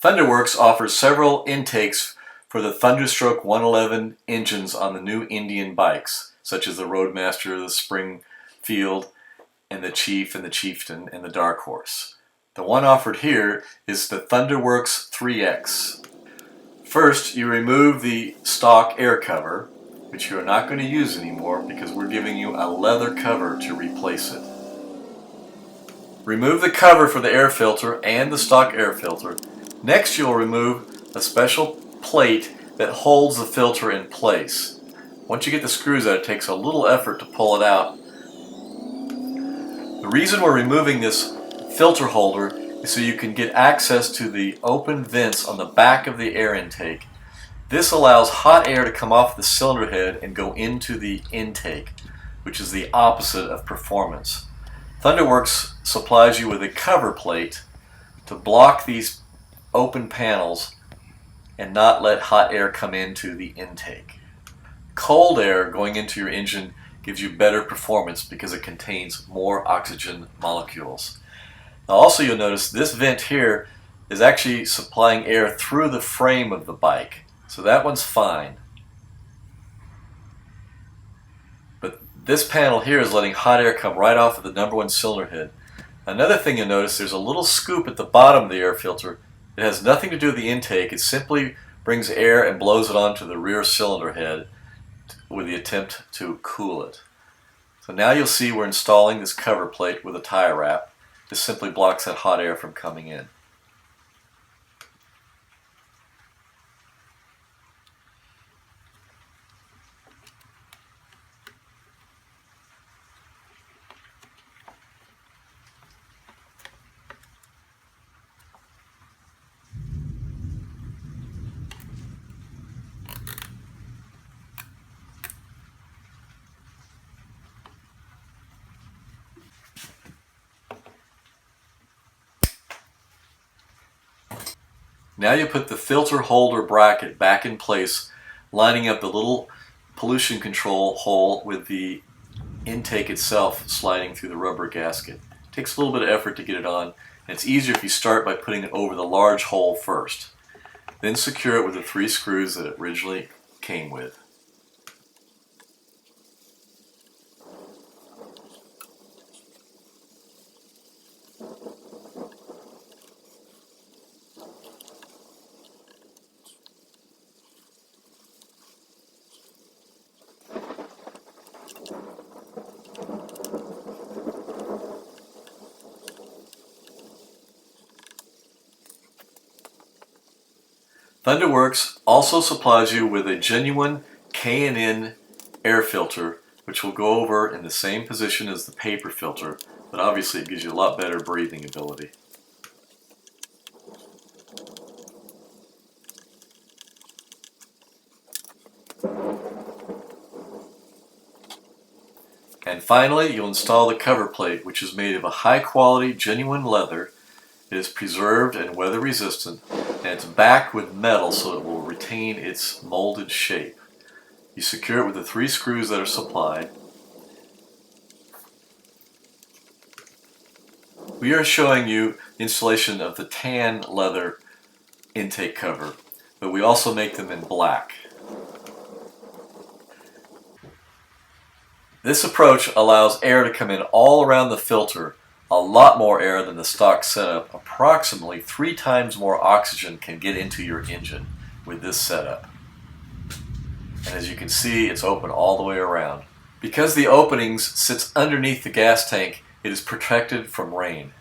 Thunderworks offers several intakes for the Thunderstroke 111 engines on the new Indian bikes, such as the Roadmaster, the Springfield, and the Chief and the Chieftain and the Dark Horse. The one offered here is the Thunderworks 3X. First, you remove the stock air cover, which you are not going to use anymore because we're giving you a leather cover to replace it. Remove the cover for the air filter and the stock air filter. Next, you'll remove a special plate that holds the filter in place. Once you get the screws out, it takes a little effort to pull it out. The reason we're removing this filter holder is so you can get access to the open vents on the back of the air intake. This allows hot air to come off the cylinder head and go into the intake, which is the opposite of performance. Thunderworks supplies you with a cover plate to block these open panels and not let hot air come into the intake. Cold air going into your engine gives you better performance because it contains more oxygen molecules. Now also you'll notice this vent here is actually supplying air through the frame of the bike. So that one's fine. But this panel here is letting hot air come right off of the number one cylinder head. Another thing you'll notice, there's a little scoop at the bottom of the air filter. It has nothing to do with the intake. It simply brings air and blows it onto the rear cylinder head with the attempt to cool it. So now you'll see we're installing this cover plate with a tire wrap. This simply blocks that hot air from coming in. Now you put the filter holder bracket back in place, lining up the little pollution control hole with the intake itself sliding through the rubber gasket. It takes a little bit of effort to get it on, and it's easier if you start by putting it over the large hole first. Then secure it with the 3 screws that it originally came with. Thunderworks also supplies you with a genuine K&N air filter, which will go over in the same position as the paper filter, but obviously it gives you a lot better breathing ability. And finally, you'll install the cover plate, which is made of a high-quality, genuine leather. It is preserved and weather-resistant, and it's backed with metal so it will retain its molded shape. You secure it with the 3 screws that are supplied. We are showing you the installation of the tan leather intake cover, but we also make them in black. This approach allows air to come in all around the filter, a lot more air than the stock setup. Approximately 3 times more oxygen can get into your engine with this setup. And as you can see, it's open all the way around. Because the openings sits underneath the gas tank, it is protected from rain.